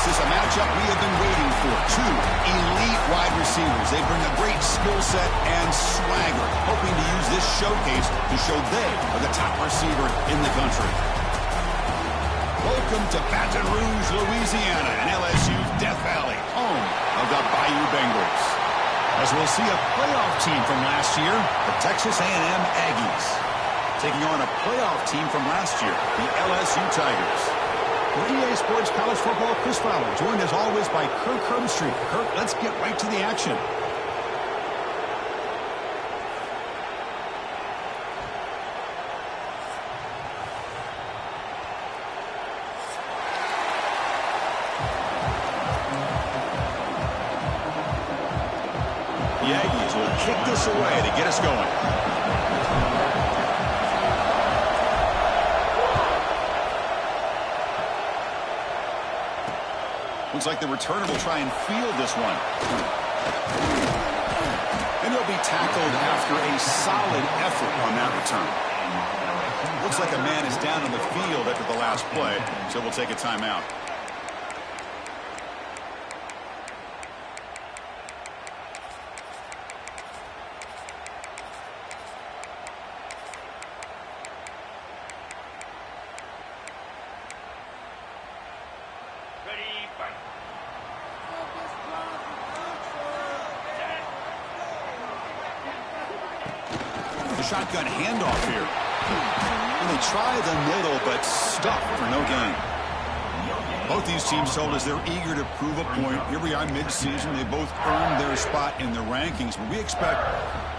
This is a matchup we have been waiting for. Two elite wide receivers. They bring a great skill set and swagger, hoping to use this showcase to show they are the top receiver in the country. Welcome to Baton Rouge, Louisiana, and LSU's Death Valley, home of the Bayou Bengals. As we'll see a playoff team from last year, the Texas A&M Aggies, taking on a playoff team from last year, the LSU Tigers. For EA Sports College Football, Chris Fowler, joined as always by Kirk Herbstreit. Kirk, let's get right to the action. The Aggies will kick this away to get us going. Looks like the returner will try and field this one. And he'll be tackled after a solid effort on that return. Looks like a man is down on the field after the last play, so we'll take a timeout. Shotgun handoff here. And they try the middle, but stuck for no gain. Both these teams told us they're eager to prove a point. Here we are mid-season. They both earned their spot in the rankings, but we expect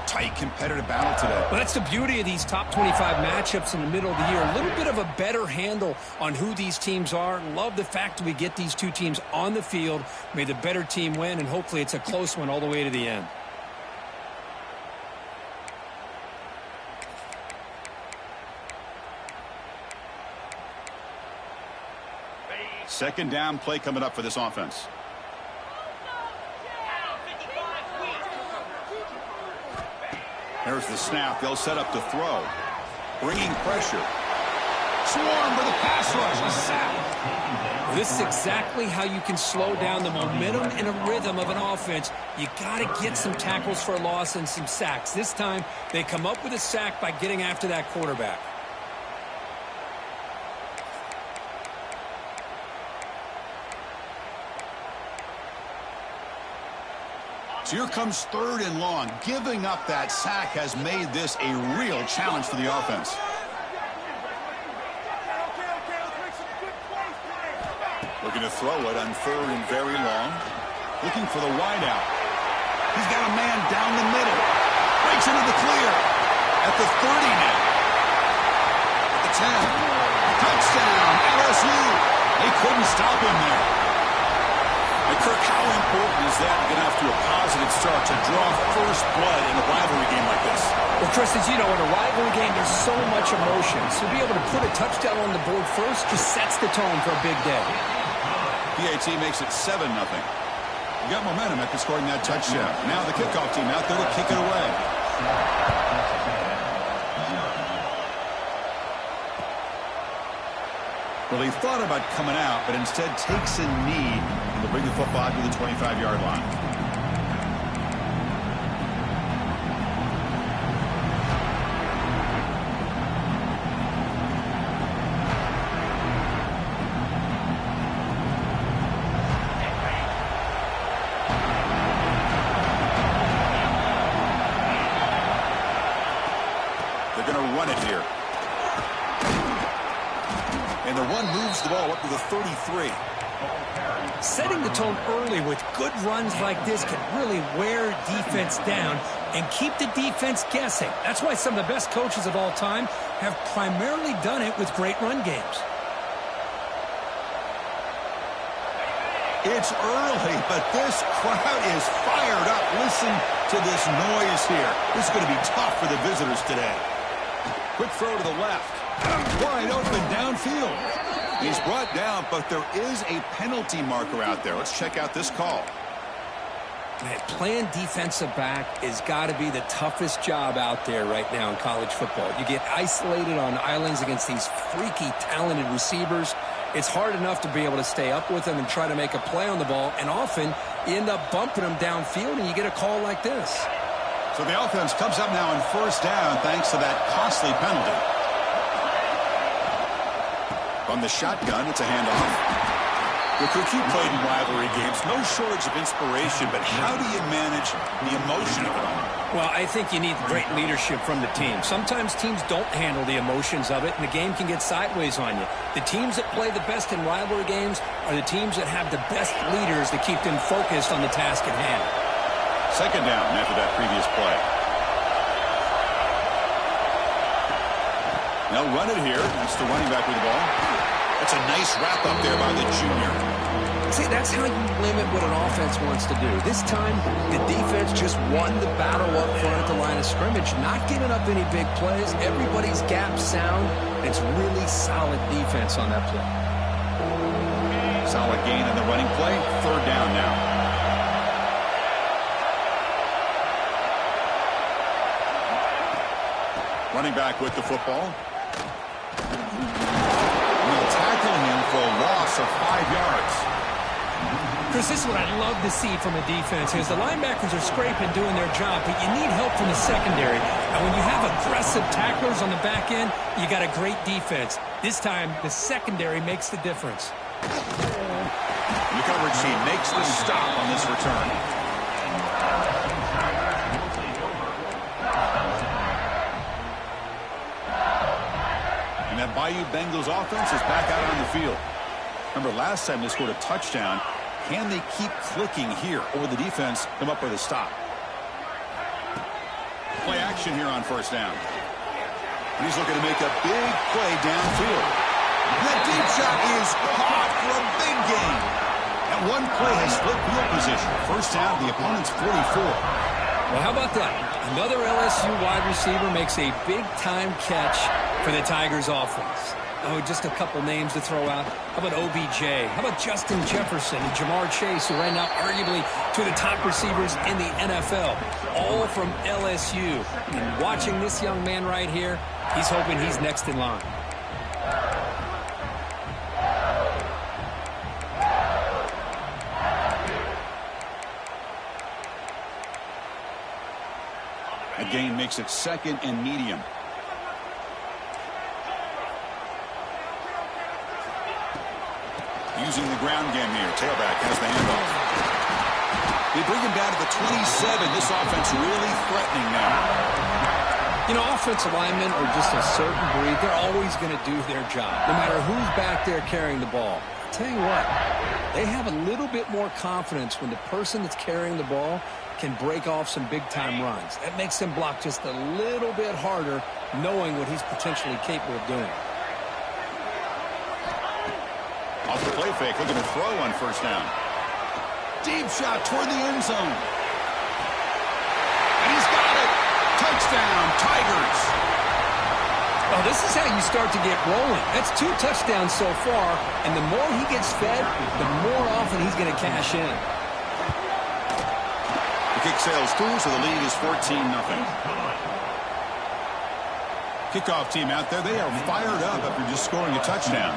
tight competitive battle today. Well, that's the beauty of these top 25 matchups in the middle of the year. A little bit of a better handle on who these teams are. Love the fact that we get these two teams on the field. May the better team win, and hopefully it's a close one all the way to the end. Second down play coming up for this offense. There's the snap. They'll set up to throw. Bringing pressure. Swarm for the pass rush. A sack. This is exactly how you can slow down the momentum and a rhythm of an offense. You got to get some tackles for a loss and some sacks. This time, they come up with a sack by getting after that quarterback. So here comes third and long. Giving up that sack has made this a real challenge for the offense. Looking to throw it on third and very long. Looking for the wideout. He's got a man down the middle. Breaks into the clear. At the 30 now. At the 10. Touchdown, LSU. They couldn't stop him there. And Kirk, how important is that to get off to a positive start to draw first blood in a rivalry game like this? Well, Chris, as you know, in a rivalry game, there's so much emotion. So to be able to put a touchdown on the board first just sets the tone for a big day. PAT makes it 7-0. You got momentum after scoring that touchdown. Now the kickoff team out there to kick it away. Well, he thought about coming out, but instead takes a knee and will bring the football to the 25-yard line. They're going to run it here. And the run moves the ball up to the 33. Setting the tone early with good runs like this can really wear defense down and keep the defense guessing. That's why some of the best coaches of all time have primarily done it with great run games. It's early, but this crowd is fired up. Listen to this noise here. This is going to be tough for the visitors today. Quick throw to the left. Wide open downfield. He's brought down, but there is a penalty marker out there. Let's check out this call. Man, playing defensive back has got to be the toughest job out there right now in college football. You get isolated on islands against these freaky, talented receivers. It's hard enough to be able to stay up with them and try to make a play on the ball, and often you end up bumping them downfield and you get a call like this. So the offense comes up now on first down thanks to that costly penalty. From the shotgun, it's a handoff. Recruits, you played in rivalry games. No shortage of inspiration, but how do you manage the emotion of it all? Well, I think you need great leadership from the team. Sometimes teams don't handle the emotions of it, and the game can get sideways on you. The teams that play the best in rivalry games are the teams that have the best leaders to keep them focused on the task at hand. Second down after that previous play. They'll run it here. That's the running back with the ball. That's a nice wrap up there by the junior. See, that's how you limit what an offense wants to do. This time, the defense just won the battle up front at the line of scrimmage, not giving up any big plays. Everybody's gap sound. It's really solid defense on that play. Solid gain on the running play. Third down now. Running back with the football. Tackling him for a loss of 5 yards. Chris, this is what I love to see from a defense is the linebackers are scraping, doing their job, but you need help from the secondary. And when you have aggressive tacklers on the back end, you got a great defense. This time, the secondary makes the difference. The coverage team makes the stop on this return. And that Bayou Bengals offense is back out on the field. Remember, last time they scored a touchdown. Can they keep clicking here, or will the defense come up with a stop? Play action here on first down. He's looking to make a big play downfield. That deep shot is caught for a big gain. That one play has split field position. First down, the opponent's 44. Well, how about that? Another LSU wide receiver makes a big-time catch for the Tigers offense. Oh, just a couple names to throw out. How about OBJ? How about Justin Jefferson and Jamar Chase, who right now arguably two of the top receivers in the NFL, all from LSU. And watching this young man right here, he's hoping he's next in line. A gain makes it second and medium. Using the ground game here. Tailback has the handoff. They bring him down to the 27. This offense really threatening now. You know, offensive linemen are just a certain breed. They're always going to do their job, no matter who's back there carrying the ball. I'll tell you what, they have a little bit more confidence when the person that's carrying the ball can break off some big-time runs. That makes them block just a little bit harder, knowing what he's potentially capable of doing. Off the play fake, looking to throw on first down. Deep shot toward the end zone. And he's got it. Touchdown, Tigers. Oh, this is how you start to get rolling. That's 2 touchdowns so far, and the more he gets fed, the more often he's going to cash in. The kick sails through, so the lead is 14-0. Kickoff team out there, they are fired up after just scoring a touchdown.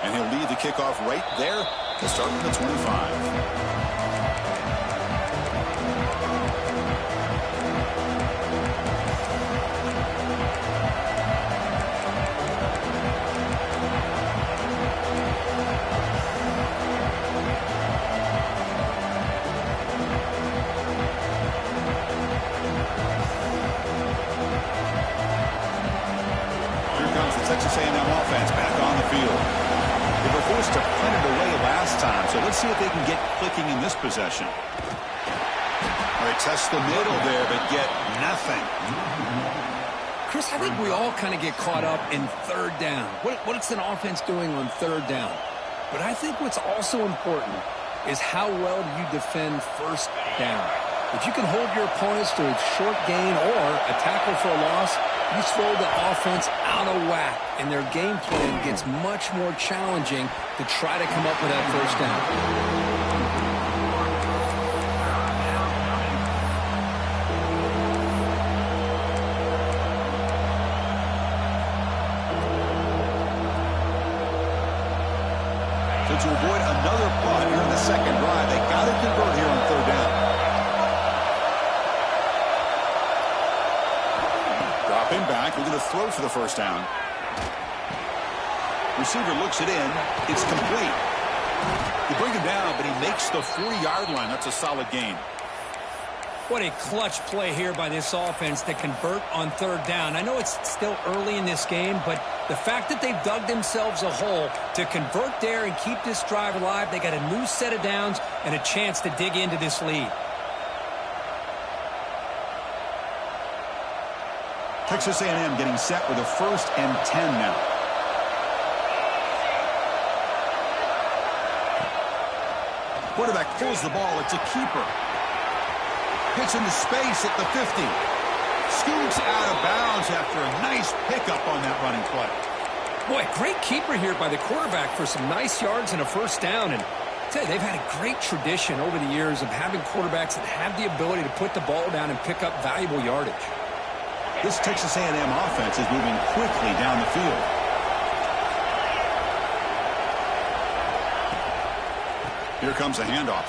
And he'll lead the kickoff right there to start with the 25. Texas A&M offense back on the field. They were forced to punt it away last time, so let's see if they can get clicking in this possession. They test the middle there, but get nothing. Chris, I think we all kind of get caught up in third down. What's an offense doing on third down? But I think what's also important is how well do you defend first down. If you can hold your opponents to a short gain or a tackle for a loss, you throw the offense out of whack, and their game plan gets much more challenging to try to come up with that first down. So to avoid another punt here in the second drive, they got to convert here on third down. Dropping back, looking to throw for the first down. Receiver looks it in. It's complete. They bring him down, but he makes the 40-yard line. That's a solid gain. What a clutch play here by this offense to convert on third down. I know it's still early in this game, but the fact that they've dug themselves a hole to convert there and keep this drive alive, they got a new set of downs and a chance to dig into this lead. Texas A&M getting set with a 1st and 10 now. Quarterback pulls the ball. It's a keeper. Hits into space at the 50. Scoots out of bounds after a nice pickup on that running play. Boy, great keeper here by the quarterback for some nice yards and a first down. And I tell you, they've had a great tradition over the years of having quarterbacks that have the ability to put the ball down and pick up valuable yardage. This Texas A&M offense is moving quickly down the field. Here comes a handoff.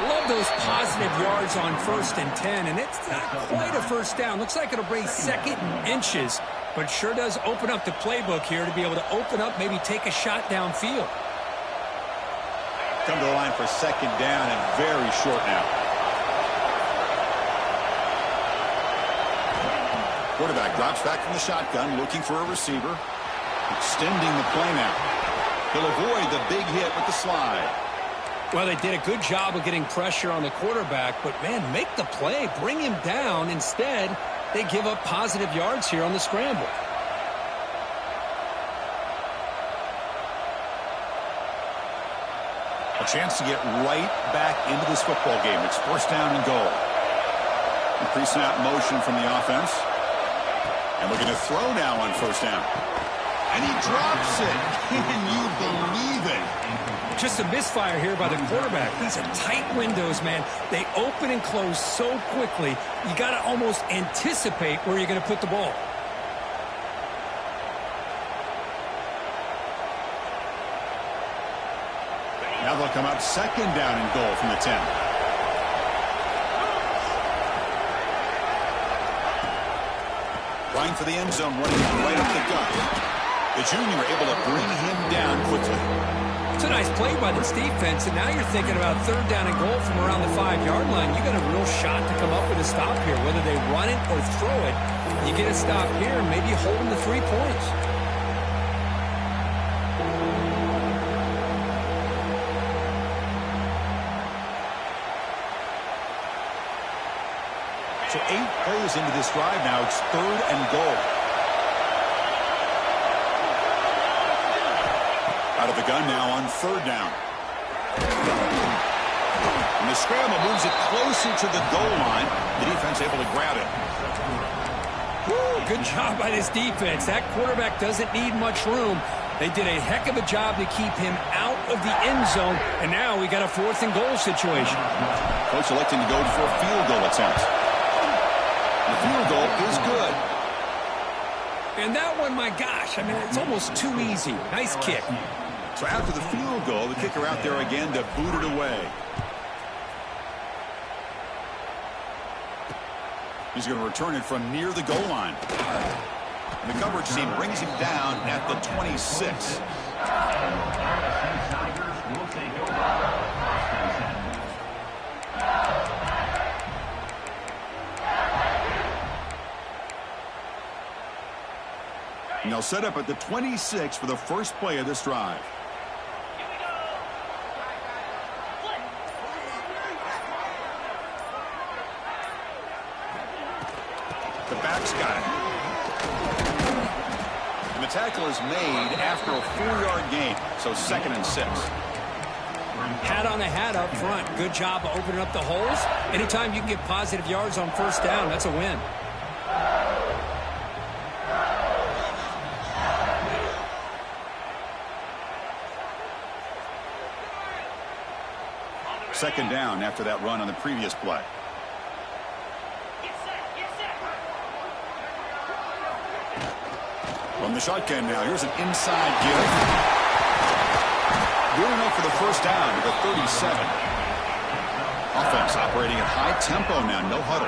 Love those positive yards on 1st and 10, and it's not quite a first down. Looks like it'll bring 2nd and inches, but sure does open up the playbook here to be able to open up, maybe take a shot downfield. Come to the line for 2nd down and very short now. Quarterback drops back from the shotgun, looking for a receiver. Extending the play now. He'll avoid the big hit with the slide. Well, they did a good job of getting pressure on the quarterback, but, man, make the play. Bring him down. Instead, they give up positive yards here on the scramble. A chance to get right back into this football game. It's 1st down and goal. Pre-snap motion from the offense. And looking to throw now on 1st down. And he drops it. Can you believe it? Just a misfire here by the quarterback. These are tight windows, man. They open and close so quickly, you got to almost anticipate where you're going to put the ball. Now they'll come up 2nd down and goal from the 10. Line for the end zone, running right up the gut. The junior able to bring him down quickly. It's a nice play by this defense, and now you're thinking about 3rd down and goal from around the 5-yard line. You got a real shot to come up with a stop here. Whether they run it or throw it, you get a stop here, maybe holding the 3 points. So 8 plays into this drive now. It's 3rd and goal. Out of the gun now on 3rd down. And the scramble moves it closer to the goal line. The defense able to grab it. Woo, good job by this defense. That quarterback doesn't need much room. They did a heck of a job to keep him out of the end zone. And now we got a 4th and goal situation. Coach electing to go for a field goal attempt. The field goal is good. And that one, my gosh, I mean, it's almost too easy. Nice kick. So after the field goal, the kicker out there again to boot it away. He's going to return it from near the goal line. And the coverage team brings him down at the 26. And they'll set up at the 26 for the first play of this drive. The back's got it. And the tackle is made after a 4-yard gain, so 2nd and 6. Hat on the hat up front. Good job of opening up the holes. Anytime you can get positive yards on 1st down, that's a win. Second down after that run on the previous play. From the shotgun now, here's an inside give. Good enough for the first down to the 37. Offense operating at high tempo now, no huddle.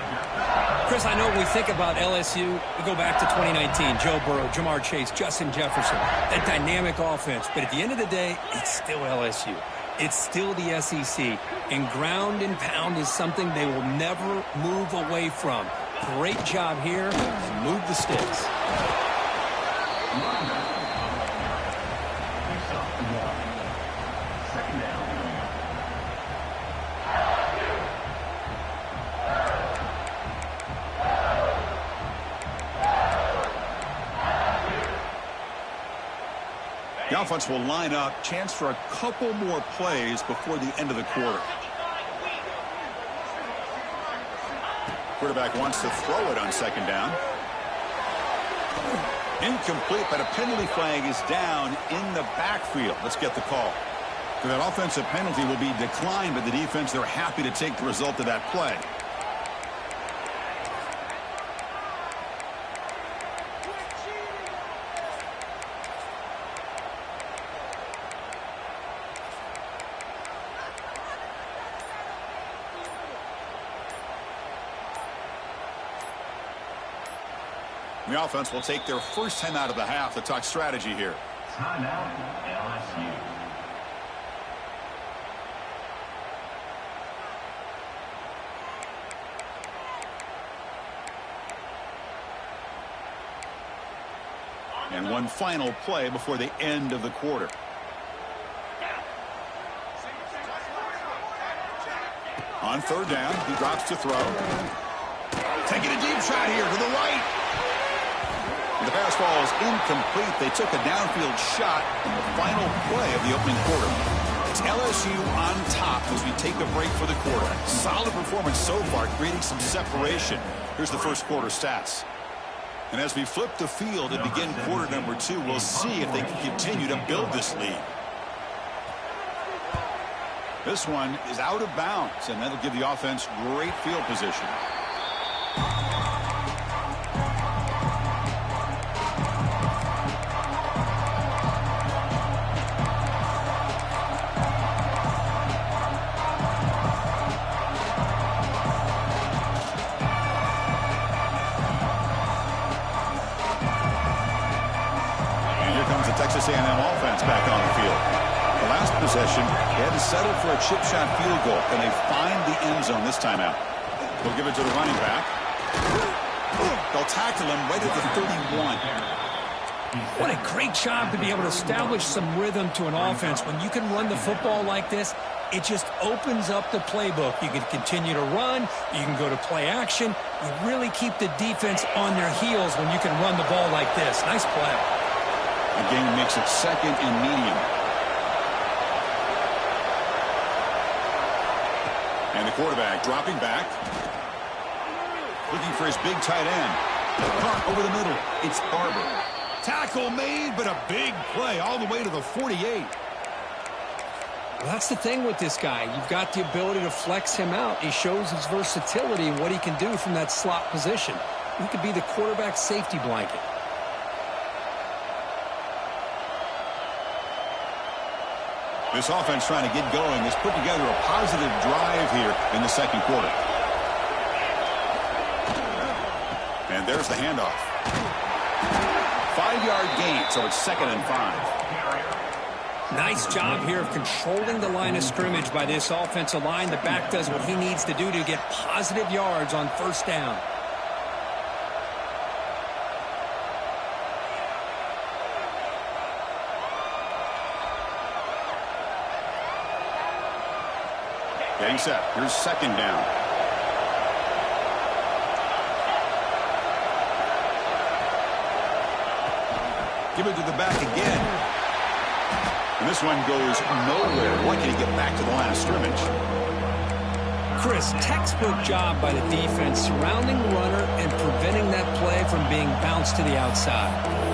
Chris, I know when we think about LSU, we go back to 2019, Joe Burrow, Jamar Chase, Justin Jefferson, that dynamic offense. But at the end of the day, it's still LSU. It's still the SEC. And ground and pound is something they will never move away from. Great job here. Move the sticks. The offense will line up. Chance for a couple more plays before the end of the quarter. Quarterback wants to throw it on second down. Incomplete, but a penalty flag is down in the backfield. Let's get the call. So that offensive penalty will be declined by the defense. They're happy to take the result of that play. The offense will take their first time out of the half to talk strategy here. Timeout, LSU. And one final play before the end of the quarter. On third down, he drops to throw. Taking a deep shot here to the right. The pass ball is incomplete. They took a downfield shot in the final play of the opening quarter. It's LSU on top as we take a break for the quarter. Solid performance so far, creating some separation. Here's the first quarter stats. And as we flip the field and begin quarter number 2, we'll see if they can continue to build this lead. This one is out of bounds, and that'll give the offense great field position. Texas A&M offense back on the field. The last possession, they had to settle for a chip shot field goal. Can they find the end zone this time out? They'll give it to the running back. They'll tackle him right at the 31. What a great job to be able to establish some rhythm to an offense. When you can run the football like this, it just opens up the playbook. You can continue to run. You can go to play action. You really keep the defense on their heels when you can run the ball like this. Nice play. The game makes it second and medium. And the quarterback dropping back. Looking for his big tight end. Caught over the middle. It's Barber. Tackle made, but a big play all the way to the 48. Well, that's the thing with this guy. You've got the ability to flex him out. He shows his versatility and what he can do from that slot position. He could be the quarterback safety blanket. This offense trying to get going has put together a positive drive here in the second quarter. And there's the handoff. 5-yard gain, so it's 2nd and 5. Nice job here of controlling the line of scrimmage by this offensive line. The back does what he needs to do to get positive yards on first down. Getting set. Here's second down. Give it to the back again. And this one goes nowhere. Why can't he get back to the line of scrimmage? Chris, textbook job by the defense surrounding the runner and preventing that play from being bounced to the outside.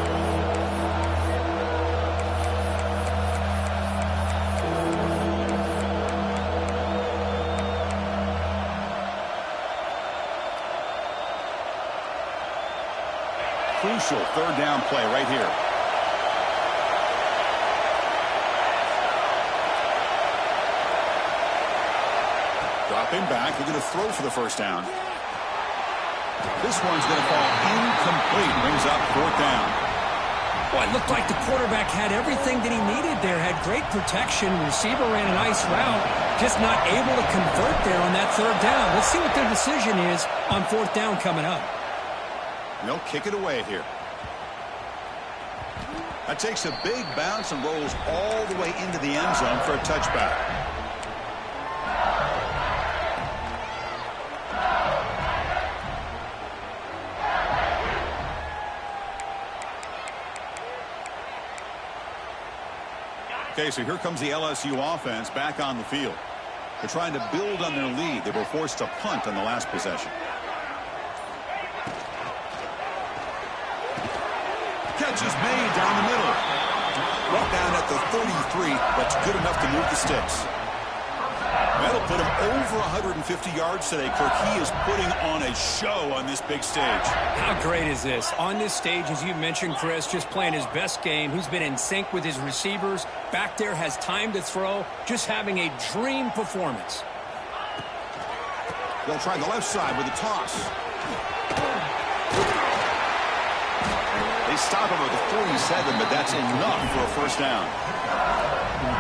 crucial third down play right here. Dropping back, they're going to throw for the first down. This one's going to fall incomplete. Brings up fourth down. Well, it looked like the quarterback had everything that he needed there. Had great protection. Receiver ran a nice route. Just not able to convert there on that third down. Let's see what their decision is on fourth down coming up. They'll kick it away here. That takes a big bounce and rolls all the way into the end zone for a touchback. Okay, so here comes the LSU offense back on the field. They're trying to build on their lead. They were forced to punt on the last possession. Catch is made down the middle. Brought down at the 33. That's good enough to move the sticks. That'll put him over 150 yards today, Kirk. He is putting on a show on this big stage. How great is this? On this stage, as you mentioned, Chris, just playing his best game. He's been in sync with his receivers. Back there, has time to throw. Just having a dream performance. They'll try the left side with a toss. They stop him at the 47, but that's enough for a first down.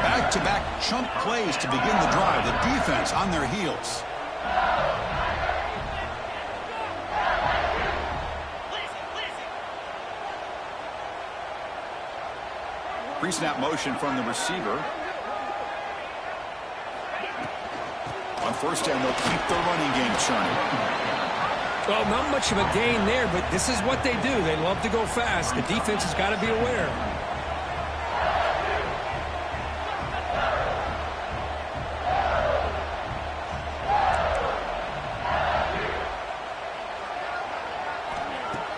Back-to-back chunk plays to begin the drive. The defense on their heels. Pre-snap motion from the receiver. On first down, they'll keep the running game churning. Well, not much of a gain there, but this is what they do. They love to go fast. The defense has got to be aware.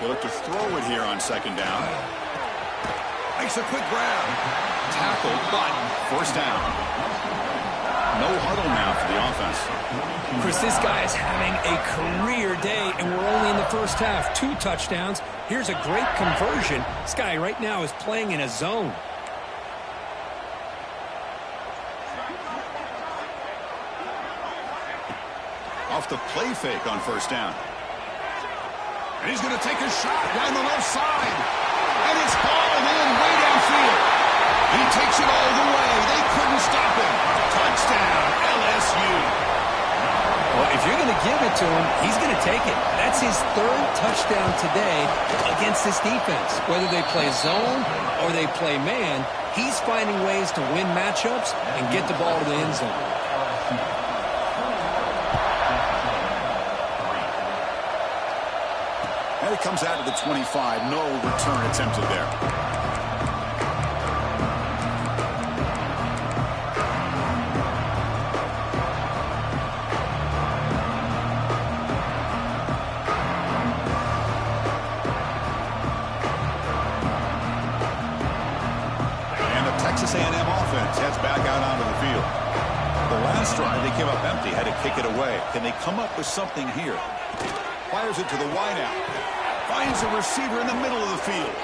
They look to throw it here on second down. Makes a quick grab. Tackled, but first down. No huddle now for the offense. Chris, this guy is having a career day, and we're only in the first half. 2 touchdowns. Here's a great conversion. This guy right now is playing in a zone. Off the play fake on first down. And he's going to take a shot down the left side. And it's hauled in way downfield. He takes it all the way. They couldn't stop him. Touchdown, LSU. Well, if you're going to give it to him, he's going to take it. That's his 3rd touchdown today against this defense. Whether they play zone or they play man, he's finding ways to win matchups and get the ball to the end zone. And it comes out of the 25. No return attempted there. And the Texas A&M offense heads back out onto the field. The last drive, they came up empty, had to kick it away. Can they come up with something here? Fires it to the wideout. Finds a receiver in the middle of the field.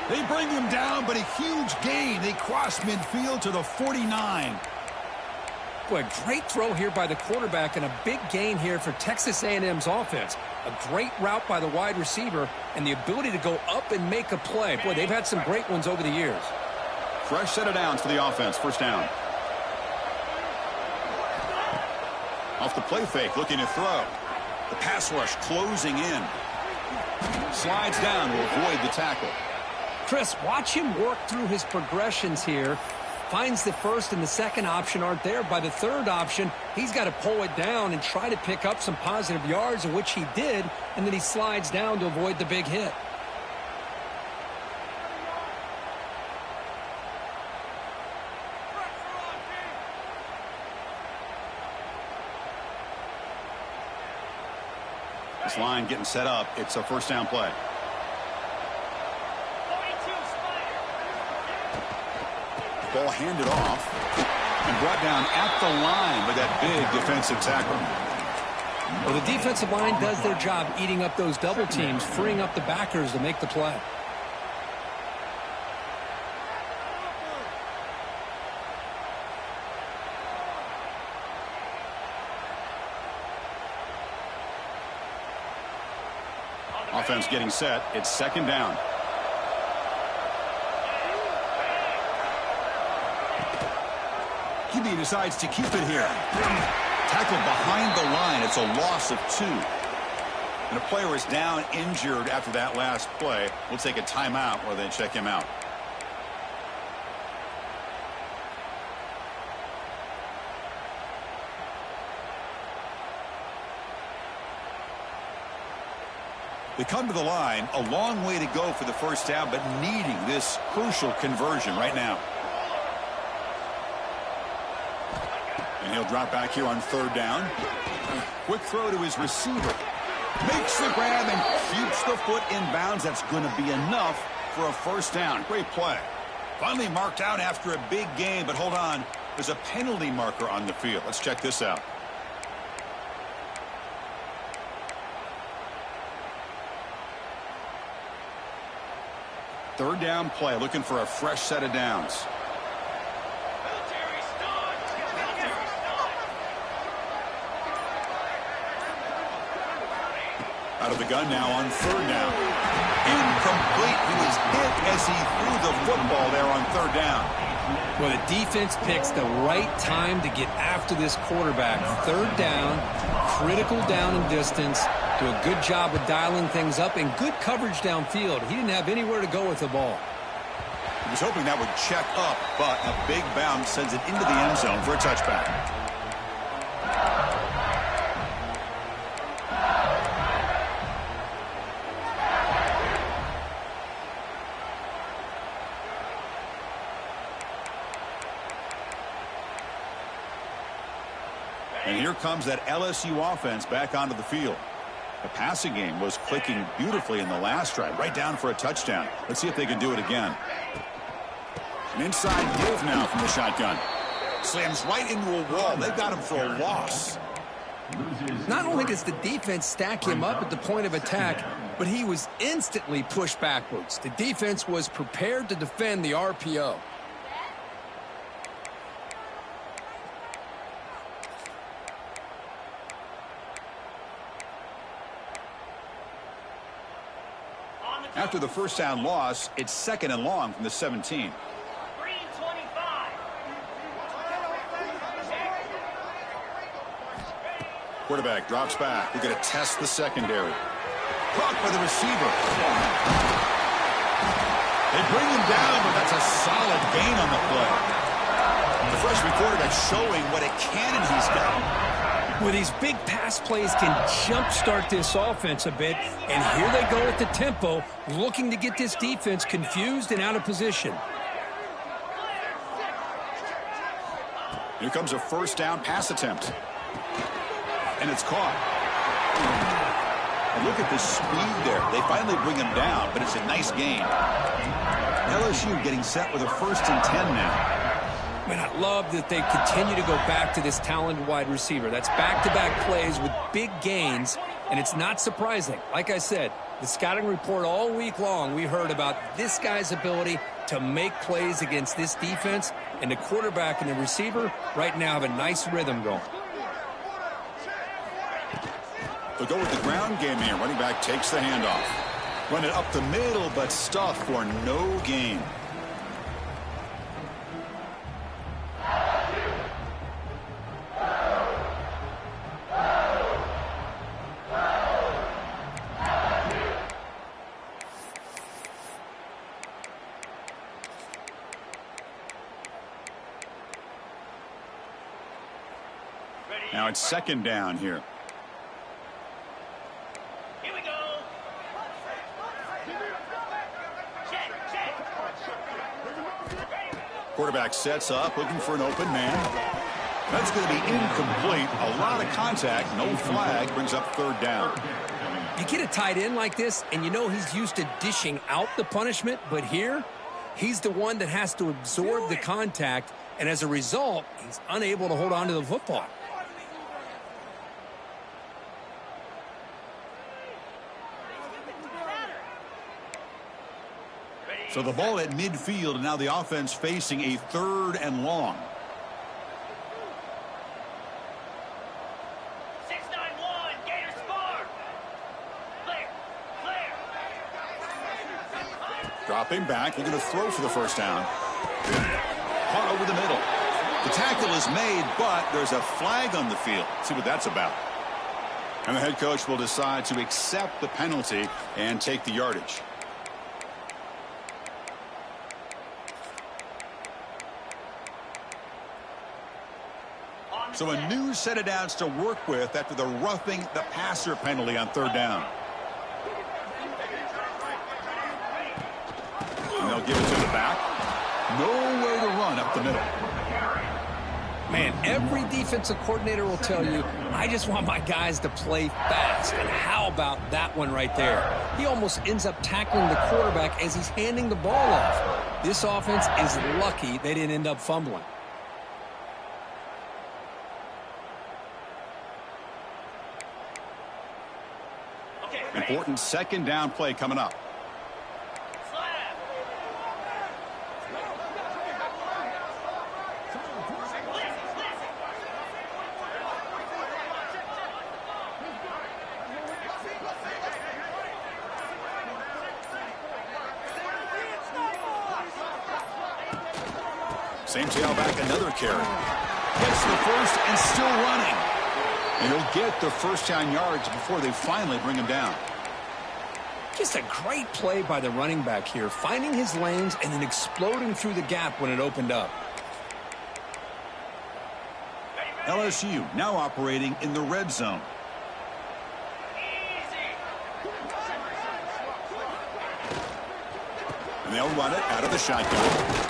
They bring him down, but a huge gain. They cross midfield to the 49. Boy, a great throw here by the quarterback and a big gain here for Texas A&M's offense. A great route by the wide receiver and the ability to go up and make a play. Boy, they've had some great ones over the years. Fresh set of downs for the offense. First down. Off the play fake, looking to throw. The pass rush closing in. Slides down to avoid the tackle. Chris, watch him work through his progressions here. Finds the first and the second option aren't there. By the third option, he's got to pull it down and try to pick up some positive yards, of which he did, and then he slides down to avoid the big hit. This line getting set up. It's a first down play. Ball handed off and brought down at the line with that big defensive tackle. Well, the defensive line does their job eating up those double teams, freeing up the backers to make the play. Offense getting set. It's second down. QB decides to keep it here. Tackled behind the line. It's a loss of 2. And a player is down injured after that last play. We'll take a timeout while they check him out. They come to the line, a long way to go for the first down, but needing this crucial conversion right now. And he'll drop back here on third down. Quick throw to his receiver. Makes the grab and keeps the foot in bounds. That's going to be enough for a first down. Great play. Finally marked out after a big game, but hold on. There's a penalty marker on the field. Let's check this out. Third down play, looking for a fresh set of downs. Out of the gun now on third down. Incomplete. He was hit as he threw the football there on third down. Well, the defense picks the right time to get after this quarterback. Third down, critical down and distance. Do a good job of dialing things up and good coverage downfield. He didn't have anywhere to go with the ball. He was hoping that would check up, but a big bounce sends it into the end zone for a touchback. And here comes that LSU offense back onto the field. The passing game was clicking beautifully in the last drive, right down for a touchdown. Let's see if they can do it again. An inside give now from the shotgun. Slams right into a wall. They've got him for a loss. Not only does the defense stack him up at the point of attack, but he was instantly pushed backwards. The defense was prepared to defend the RPO. After the first down loss, it's second and long from the 17. Quarterback drops back. We're going to test the secondary. Caught by the receiver. They bring him down, but that's a solid gain on the play. The freshman quarterback showing what a cannon he's got. Well, these big pass plays can jumpstart this offense a bit, and here they go at the tempo, looking to get this defense confused and out of position. Here comes a first down pass attempt. And it's caught. And look at the speed there. They finally bring him down, but it's a nice gain. LSU getting set with a 1st and 10 now. Man, I love that they continue to go back to this talented wide receiver. That's back-to-back plays with big gains, and it's not surprising. Like I said, the scouting report all week long, we heard about this guy's ability to make plays against this defense, and the quarterback and the receiver right now have a nice rhythm going. They'll go with the ground game here. Running back takes the handoff. Run it up the middle, but stuffed for no gain. Now it's second down here. Here we go. Check. Quarterback sets up, looking for an open man. That's going to be incomplete. A lot of contact, no flag, brings up third down. You get a tight end like this, and you know he's used to dishing out the punishment, but here, he's the one that has to absorb the contact, and as a result, he's unable to hold on to the football. So the ball at midfield, and now the offense facing a 3rd and long. 6-9-1, Gators spark. Clear. Dropping back, they're going to throw for the first down. Caught over the middle. The tackle is made, but there's a flag on the field. See what that's about. And the head coach will decide to accept the penalty and take the yardage. So a new set of downs to work with after the roughing the passer penalty on third down. And they'll give it to the back. Nowhere to run up the middle. Man, every defensive coordinator will tell you, I just want my guys to play fast. And how about that one right there? He almost ends up tackling the quarterback as he's handing the ball off. This offense is lucky they didn't end up fumbling. Important second down play coming up. Same tailback, another carry. Gets the first and still running. And he'll get the first down yards before they finally bring him down. Just a great play by the running back here, finding his lanes and then exploding through the gap when it opened up. LSU now operating in the red zone. And they'll run it out of the shotgun.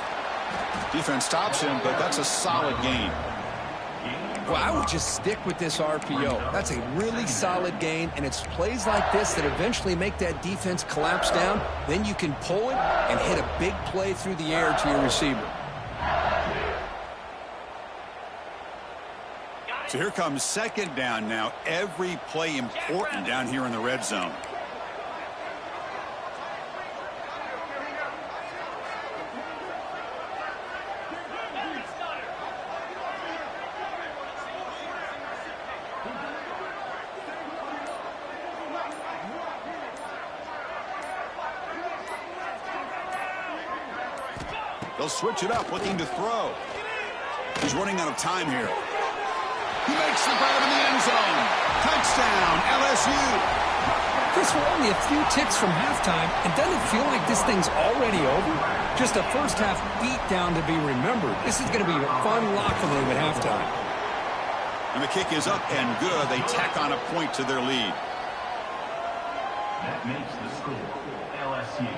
Defense stops him, but that's a solid gain. Well, I would just stick with this RPO. That's a really solid gain, and it's plays like this that eventually make that defense collapse down. Then you can pull it and hit a big play through the air to your receiver. So here comes second down now. Every play important down here in the red zone. They'll switch it up, looking to throw. He's running out of time here. He makes the grab in the end zone. Touchdown, LSU. Chris, we're only a few ticks from halftime, and doesn't it feel like this thing's already over? Just a first-half beatdown to be remembered. This is going to be a fun locker room at halftime. And the kick is up and good. They tack on a point to their lead. That makes the score LSU.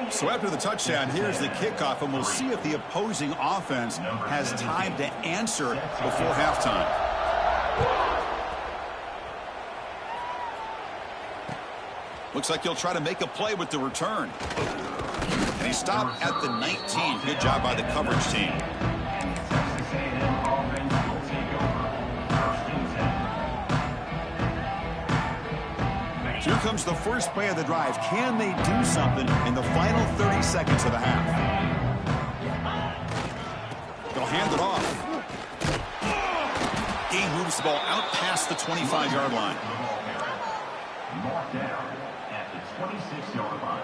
So after the touchdown, here's the kickoff, and we'll see if the opposing offense has time to answer before halftime. Looks like he'll try to make a play with the return. And he stopped at the 19. Good job by the coverage team. Texas A&M offense will take over. First and 10. Here comes the first play of the drive. Can they do something in the final 30 seconds of the half? They'll hand it off. He moves the ball out past the 25-yard line. Marked down at the 26-yard line.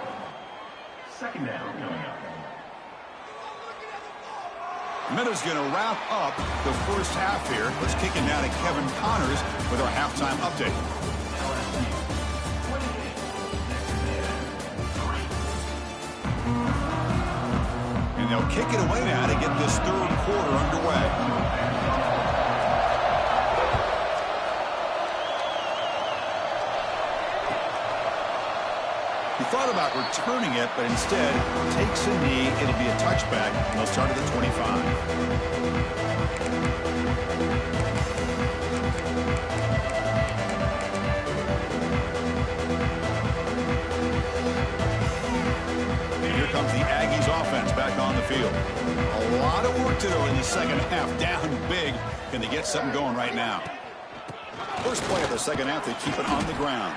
Second down coming up. Minuta's going to wrap up the first half here. Let's kick it now to Kevin Connors with our halftime update. And they'll kick it away now to get this third quarter underway. He thought about returning it, but instead takes a knee. It'll be a touchback. They'll start at the 25. And here comes the Aggies offense back on the field. A lot of work to do in the second half. Down big. Can they get something going right now? First play of the second half, they keep it on the ground.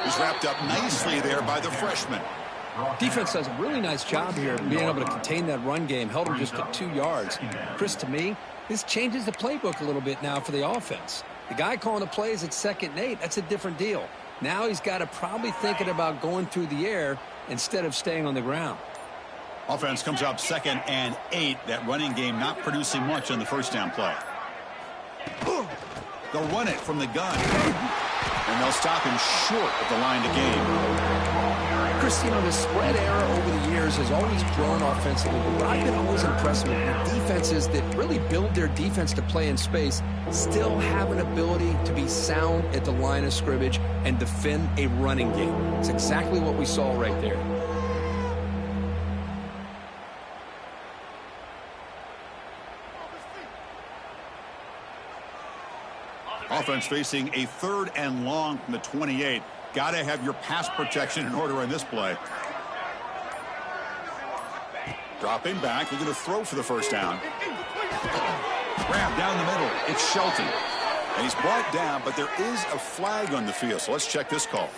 He's wrapped up nicely there by the freshman. Defense does a really nice job here being able to contain that run game. Held him just to 2 yards. Chris, to me, this changes the playbook a little bit now for the offense. The guy calling the plays at 2nd and 8, that's a different deal. Now he's got to probably thinking about going through the air instead of staying on the ground. Offense comes up 2nd and 8. That running game not producing much on the first down play. They'll run it from the gun. And they'll stop him short of the line to gain. Chris, the spread era over the years has always grown offensively, but what I've been always impressed with defenses that really build their defense to play in space still have an ability to be sound at the line of scrimmage and defend a running game. It's exactly what we saw right there. Offense facing a 3rd and long from the 28. Got to have your pass protection in order on this play. Dropping back, looking to throw for the first down. Grab down the middle. It's Shelton. And he's brought down, but there is a flag on the field. So let's check this call.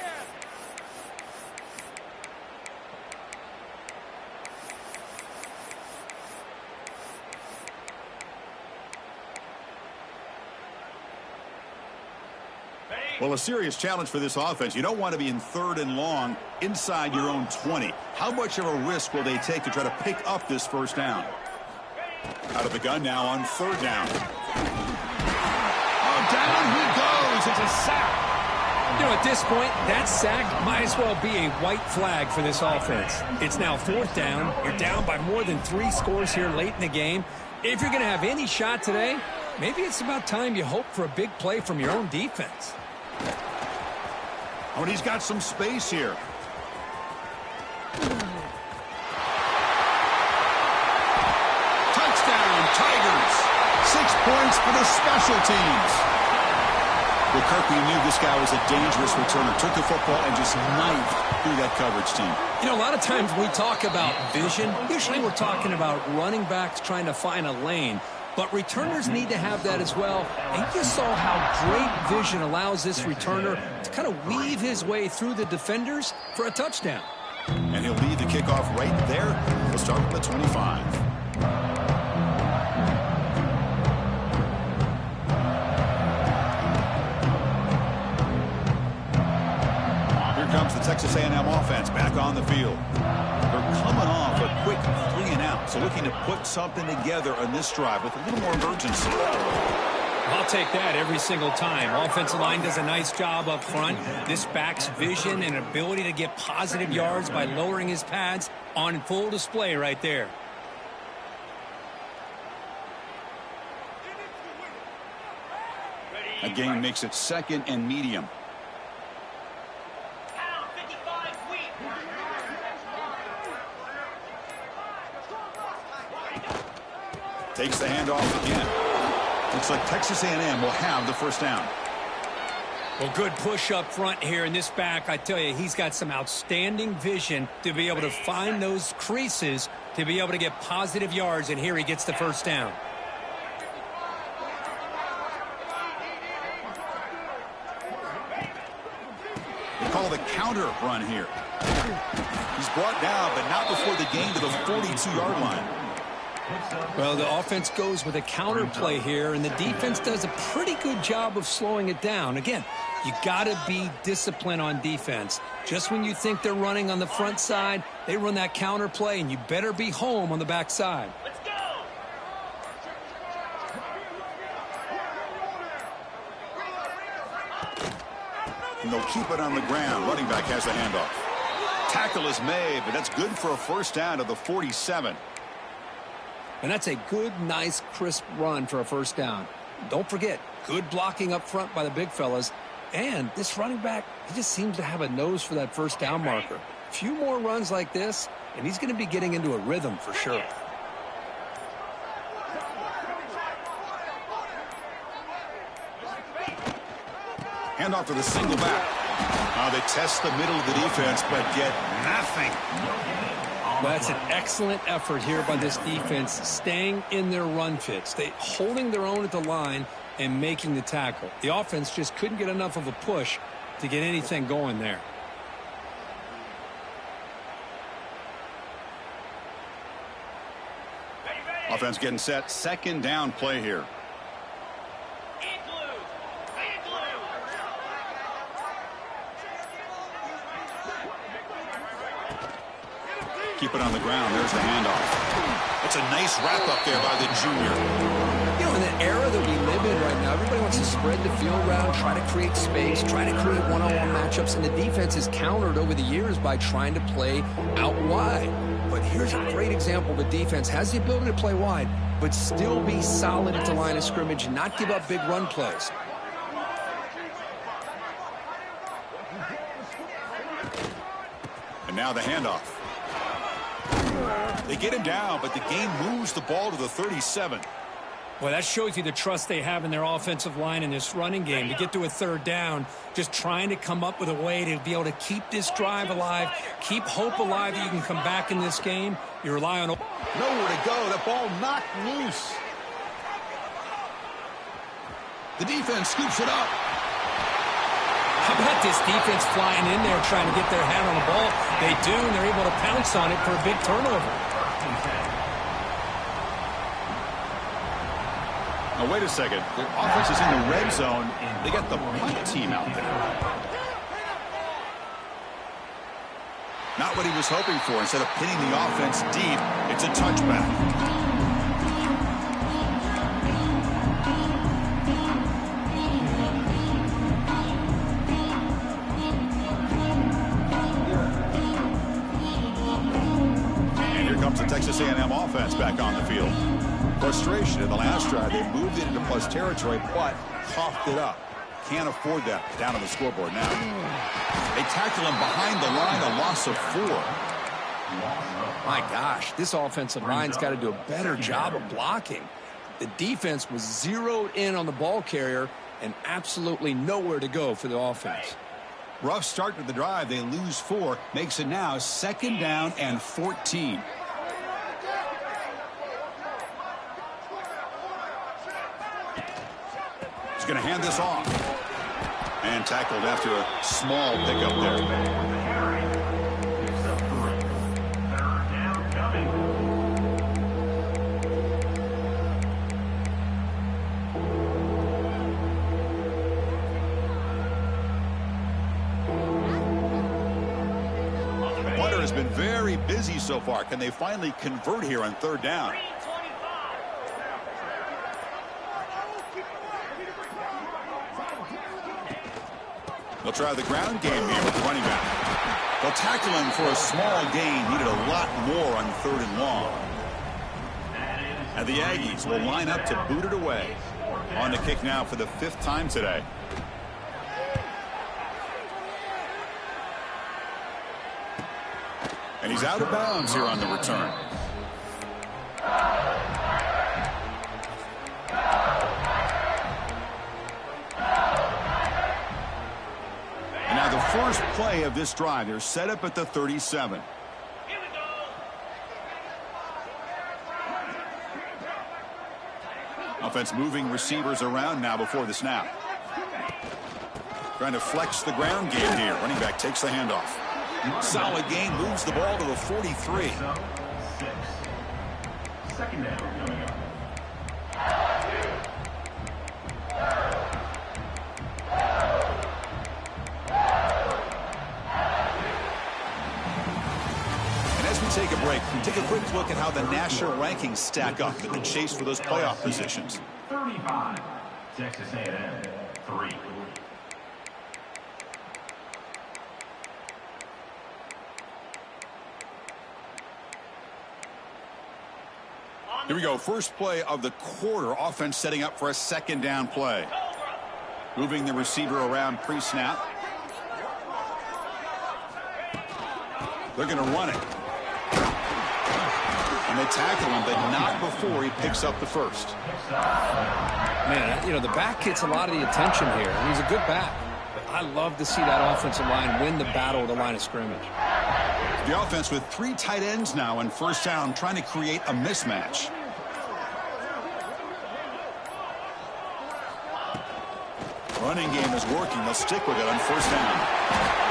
Well, a serious challenge for this offense. You don't want to be in 3rd and long inside your own 20. How much of a risk will they take to try to pick up this first down? Out of the gun now on 3rd down. Oh, down he goes. It's a sack. At this point, that sack might as well be a white flag for this offense. It's now 4th down. You're down by more than 3 scores here late in the game. If you're going to have any shot today, maybe it's about time you hope for a big play from your own defense. Oh, and he's got some space here. Touchdown, Tigers. 6 points for the special teams. Well, Kirk, we knew this guy was a dangerous returner. Took the football and just knifed through that coverage team. A lot of times we talk about vision. Usually we're talking about running backs trying to find a lane. But returners need to have that as well. And you saw how great vision allows this returner to kind of weave his way through the defenders for a touchdown. And he'll lead the kickoff right there. He'll start with the 25. Here comes the Texas A&M offense back on the field. They're coming off a quick 3-and-out, so looking to put something together on this drive with a little more urgency. I'll take that every single time. Offensive line does a nice job up front. This back's vision and ability to get positive yards by lowering his pads on full display right there. A gain makes it 2nd and medium. Takes the handoff again. Looks like Texas A&M will have the first down. Well, good push up front here in this back. I tell you, he's got some outstanding vision to be able to find those creases to be able to get positive yards, and here he gets the first down. They call the counter run here. He's brought down, but not before the gain to the 42-yard line. Well, the offense goes with a counter play here, and the defense does a pretty good job of slowing it down. Again, you got to be disciplined on defense. Just when you think they're running on the front side, they run that counter play, and you better be home on the back side. Let's go. And they'll keep it on the ground. Running back has the handoff. Tackle is made, but that's good for a first down to the 47. And that's a good, nice, crisp run for a first down. Don't forget, good blocking up front by the big fellas. And this running back, he just seems to have a nose for that first down marker. A few more runs like this, and he's going to be getting into a rhythm for sure. Handoff to the single back. They test the middle of the defense, but get nothing. That's an excellent effort here by this defense, staying in their run fits. They holding their own at the line and making the tackle. The offense just couldn't get enough of a push to get anything going there. Offense getting set. 2nd down play here. Keep it on the ground. There's the handoff. It's a nice wrap-up there by the junior. You know, in the era that we live in right now, everybody wants to spread the field around, try to create space, try to create one-on-one matchups, and the defense is countered over the years by trying to play out wide. But here's a great example. The defense has the ability to play wide, but still be solid at the line of scrimmage and not give up big run plays. And now the handoff. They get him down, but the game moves the ball to the 37. Well, that shows you the trust they have in their offensive line in this running game. To get to a third down, just trying to come up with a way to be able to keep this drive alive, keep hope alive that you can come back in this game. You rely on... Nowhere to go. The ball knocked loose. The defense scoops it up. How about this defense flying in there trying to get their hand on the ball? They do, and they're able to pounce on it for a big turnover. Now, wait a second. Their offense is in the red zone. They got the punt team out there. Not what he was hoping for. Instead of pinning the offense deep, it's a touchback. The Texas A&M offense back on the field. Frustration in the last drive. They moved it into plus territory, but coughed it up. Can't afford that down on the scoreboard now. They tackle him behind the line, a loss of 4. My gosh, this offensive line's got to do a better job of blocking. The defense was zeroed in on the ball carrier and absolutely nowhere to go for the offense. Rough start to the drive. They lose 4. Makes it now 2nd down and 14. He's going to hand this off. And tackled after a small pickup there. Punter has been very busy so far. Can they finally convert here on 3rd down? They'll try the ground game here with the running back. They'll tackle him for a small gain. Needed a lot more on 3rd and long. And the Aggies will line up to boot it away. On the kick now for the 5th time today. And he's out of bounds here on the return. And now the first play of this drive. They're set up at the 37. Here we go. Offense moving receivers around now before the snap. Trying to flex the ground game here. Running back takes the handoff. Solid gain, moves the ball to the 43. 6. 2nd down coming up. And as we take a break, take a quick look at how the national rankings stack up in the chase for those playoff positions. 35. Texas A&M 3. Here we go. First play of the quarter. Offense setting up for a 2nd down play. Moving the receiver around pre-snap. They're going to run it. And they tackle him, but not before he picks up the first. Man, you know, the back gets a lot of the attention here, and he's a good back. But I love to see that offensive line win the battle of the line of scrimmage. The offense with 3 tight ends now on 1st down, trying to create a mismatch. Running game is working. They'll stick with it on 1st down.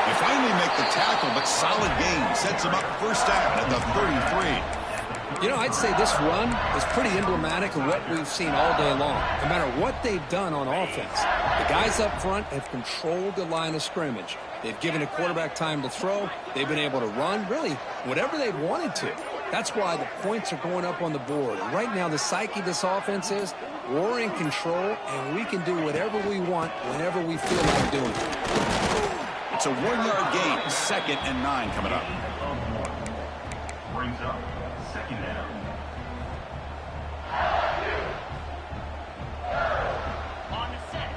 They finally make the tackle, but solid gain. Sets them up 1st down at the 33. You know, I'd say this run is pretty emblematic of what we've seen all day long, no matter what they've done on offense. The guys up front have controlled the line of scrimmage. They've given a quarterback time to throw. They've been able to run, really, whatever they've wanted to. That's why the points are going up on the board. And right now, the psyche of this offense is we're in control, and we can do whatever we want whenever we feel like doing it. It's a 1-yard gain, 2nd and 9 coming up. Brings up 2nd down. On the set.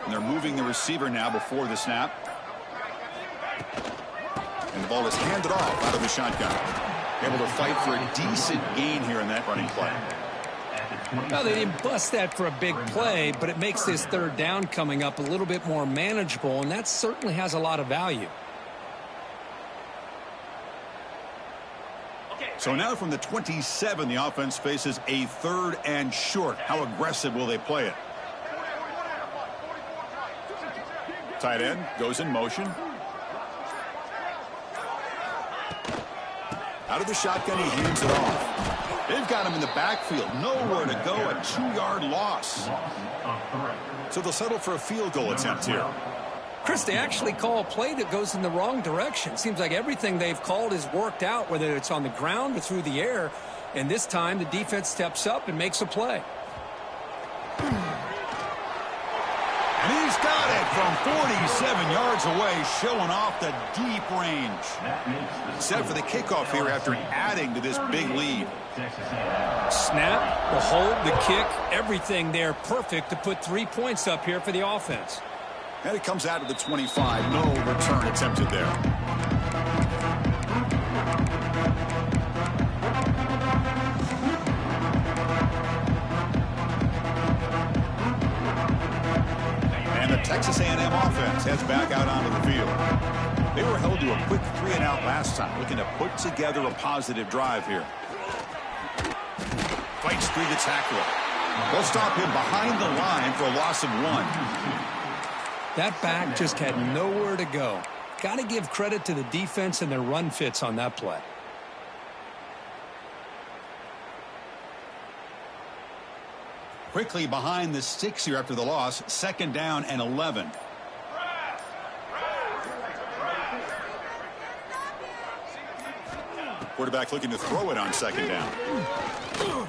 And they're moving the receiver now before the snap. And the ball is handed off out of the shotgun. Able to fight for a decent gain here in that running play. Well, they didn't bust that for a big play, but it makes this 3rd down coming up a little bit more manageable, and that certainly has a lot of value. So now from the 27, the offense faces a 3rd and short. How aggressive will they play it? Tight end goes in motion. Out of the shotgun, he hands it off. They've got him in the backfield. Nowhere to go. A 2-yard loss. So they'll settle for a field goal attempt here. Chris, they actually call a play that goes in the wrong direction. Seems like everything they've called has worked out, whether it's on the ground or through the air. And this time, the defense steps up and makes a play. And he's got it from 47 yards away, showing off the deep range. Set for the kickoff here after adding to this big lead. Snap, the hold, the kick, everything there perfect to put 3 points up here for the offense. And it comes out of the 25. No return attempted there. And the Texas A&M offense heads back out onto the field. They were held to a quick 3-and-out last time, looking to put together a positive drive here. Fights through the tackler. They'll stop him behind the line for a loss of 1. That back just had nowhere to go. Got to give credit to the defense and their run fits on that play. Quickly behind the sticks here after the loss. 2nd down and 11. Quarterback looking to throw it on 2nd down.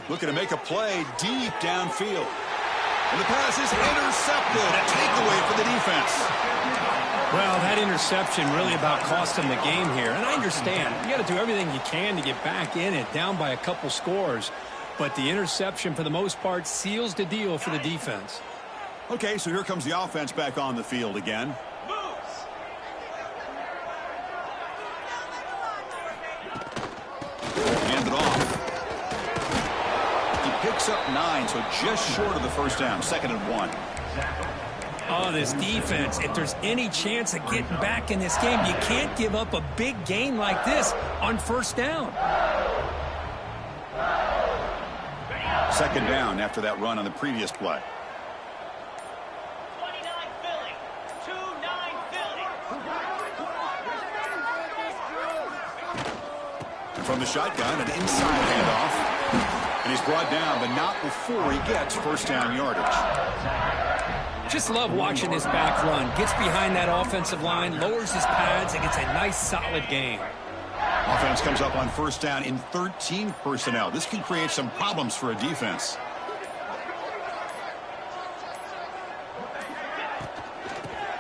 Looking to make a play deep downfield. And the pass is intercepted. A takeaway for the defense. Well, that interception really about cost them the game here. And I understand. You got to do everything you can to get back in it, down by a couple scores. But the interception, for the most part, seals the deal for the defense. Okay, so here comes the offense back on the field again. Hand it off. He picks up 9, so just short of the 1st down. 2nd and 1. Oh, this defense, if there's any chance of getting back in this game, you can't give up a big gain like this on 1st down. 2nd down after that run on the previous play. 29 Philly. 2-9 Philly. From the shotgun, an inside handoff. And he's brought down, but not before he gets 1st down yardage. Just love watching this back run. Gets behind that offensive line, lowers his pads, and gets a nice solid gain. Offense comes up on 1st down in 13 personnel. This can create some problems for a defense.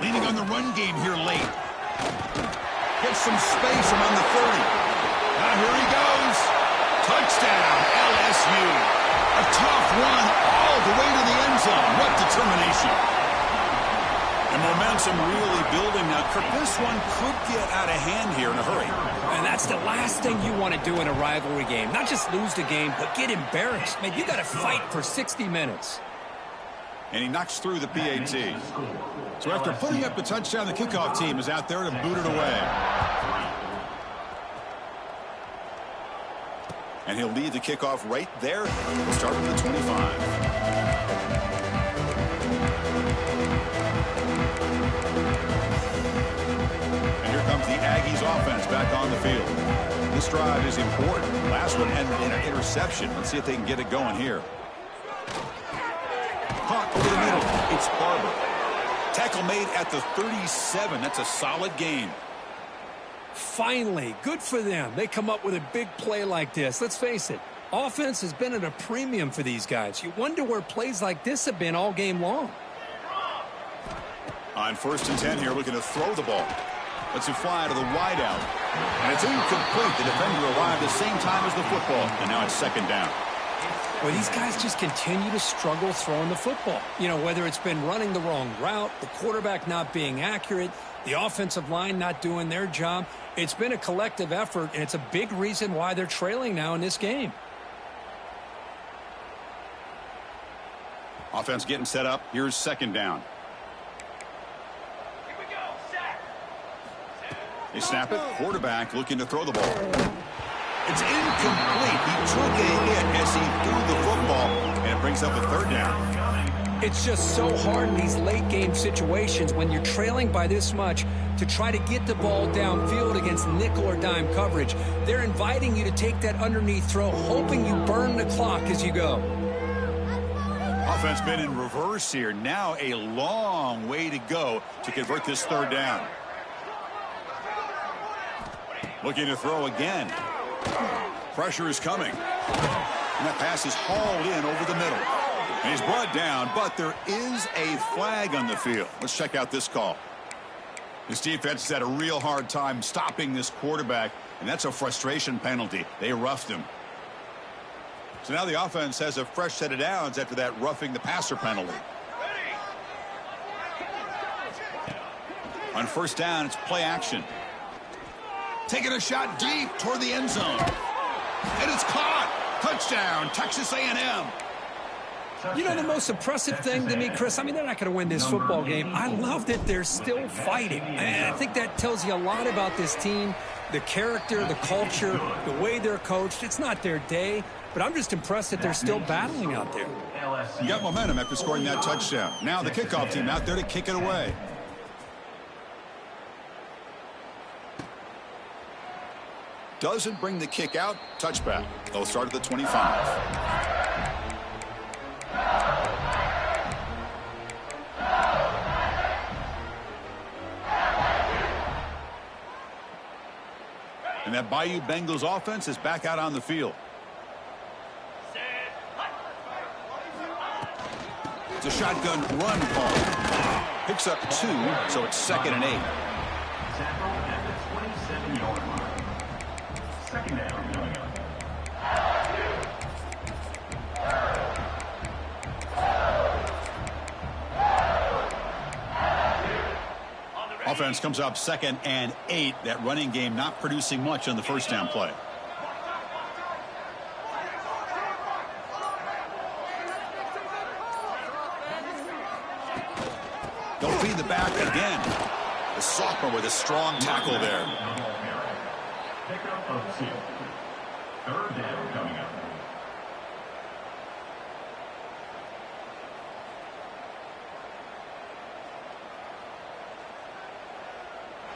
Leaning on the run game here late. Gets some space around the 30. Now here he goes. Touchdown, LSU. A tough run all the way to the end zone. What determination. And momentum really building now. Kirk, this one could get out of hand here in a hurry. And that's the last thing you want to do in a rivalry game. Not just lose the game, but get embarrassed. Man, you got to fight for 60 minutes. And he knocks through the PAT. So after putting up the touchdown, the kickoff team is out there to boot it away. And he'll lead the kickoff right there. We'll start with the 25. on the field. This drive is important. Last one ended in an interception. Let's see if they can get it going here. Caught over the middle. It's Barber. Tackle made at the 37. That's a solid gain. Finally, good for them. They come up with a big play like this. Let's face it, offense has been at a premium for these guys. You wonder where plays like this have been all game long. On 1st and 10 here, looking to throw the ball. Lets it fly to the wideout. And it's incomplete. The defender arrived the same time as the football. And now it's 2nd down. Well, these guys just continue to struggle throwing the football. You know, whether it's been running the wrong route, the quarterback not being accurate, the offensive line not doing their job. It's been a collective effort, and it's a big reason why they're trailing now in this game. Offense getting set up. Here's 2nd down. Here we go. Set. They snap it. Quarterback looking to throw the ball. It's incomplete. He took a hit as he threw the football, and it brings up a 3rd down. It's just so hard in these late game situations when you're trailing by this much to try to get the ball downfield against nickel or dime coverage. They're inviting you to take that underneath throw, hoping you burn the clock as you go. Offense been in reverse here. Now a long way to go to convert this 3rd down. Looking to throw again. Pressure is coming. And that pass is hauled in over the middle. And he's brought down, but there is a flag on the field. Let's check out this call. This defense has had a real hard time stopping this quarterback, and that's a frustration penalty. They roughed him. So now the offense has a fresh set of downs after that roughing the passer penalty. On 1st down, it's play action. Taking a shot deep toward the end zone. And it's caught. Touchdown, Texas A&M. You know the most impressive thing to me, Chris? I mean, they're not going to win this football game. I love that they're still fighting. And I think that tells you a lot about this team, the character, the culture, the way they're coached. It's not their day, but I'm just impressed that they're still battling out there. You got momentum after scoring that touchdown. Now the kickoff team out there to kick it away. Doesn't bring the kick out. Touchback. They'll start at the 25. And that Bayou Bengals offense is back out on the field. It's a shotgun run call. Picks up 2, so it's 2nd and 8. Tackle at the 27-yard line. 2nd down coming up. Offense comes up 2nd and 8. That running game not producing much on the 1st down play. They'll feed the back again. The sophomore with a strong tackle there. Pickup of 2. 3rd down coming up.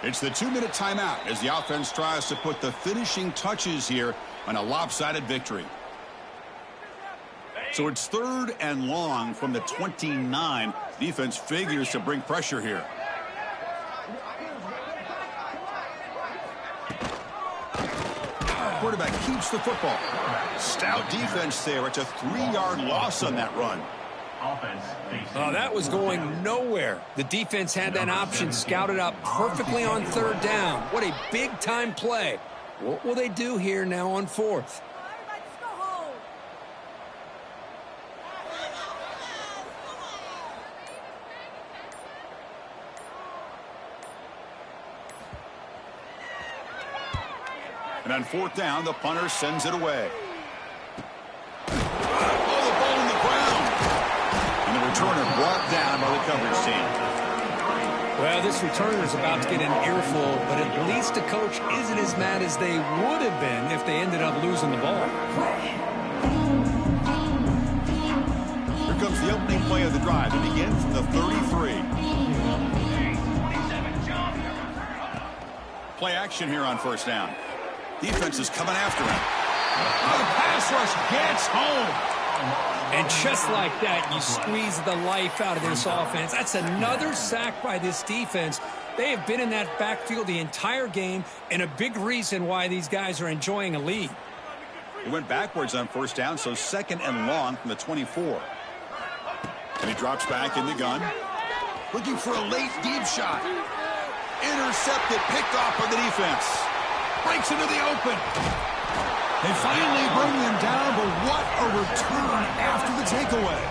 It's the 2-minute timeout as the offense tries to put the finishing touches here on a lopsided victory. So it's 3rd and long from the 29. Defense figures to bring pressure here. Quarterback keeps the football. Stout defense there. It's a 3-yard loss on that run. Oh, that was going nowhere. The defense had that option scouted up perfectly on 3rd down. What a big-time play. What will they do here now on 4th? And on 4th down, the punter sends it away. Returner brought down by the coverage team. Well, this returner is about to get an earful, but at least the coach isn't as mad as they would have been if they ended up losing the ball. Here comes the opening play of the drive. It begins from the 33. Play action here on first down. Defense is coming after him. Oh, the pass rush gets home. And just like that, you squeeze the life out of this offense. That's another sack by this defense. They have been in that backfield the entire game, and a big reason why these guys are enjoying a lead. He went backwards on first down, so 2nd and long from the 24. And he drops back in the gun. Looking for a late deep shot. Intercepted, picked off by the defense. Breaks into the open. They finally bring him down, but what a return after the takeaway.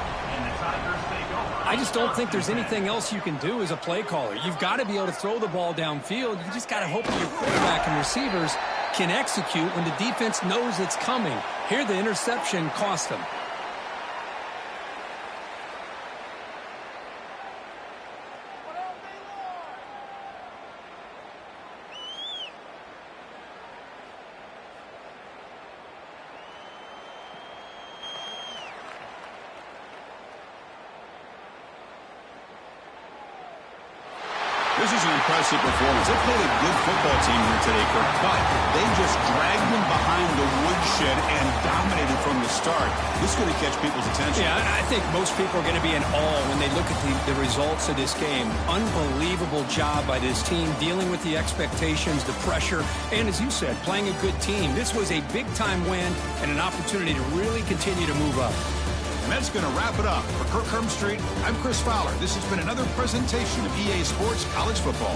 I just don't think there's anything else you can do as a play caller. You've got to be able to throw the ball downfield. You just got to hope that your quarterback and receivers can execute when the defense knows it's coming. Here, the interception cost them. This is an impressive performance. They played a good football team here today, Kirk, but they just dragged them behind the woodshed and dominated from the start. This is going to catch people's attention. Yeah, I think most people are going to be in awe when they look at the results of this game. Unbelievable job by this team dealing with the expectations, the pressure, and as you said, playing a good team. This was a big-time win and an opportunity to really continue to move up. And that's going to wrap it up. For Kirk Street, I'm Chris Fowler. This has been another presentation of EA Sports College Football.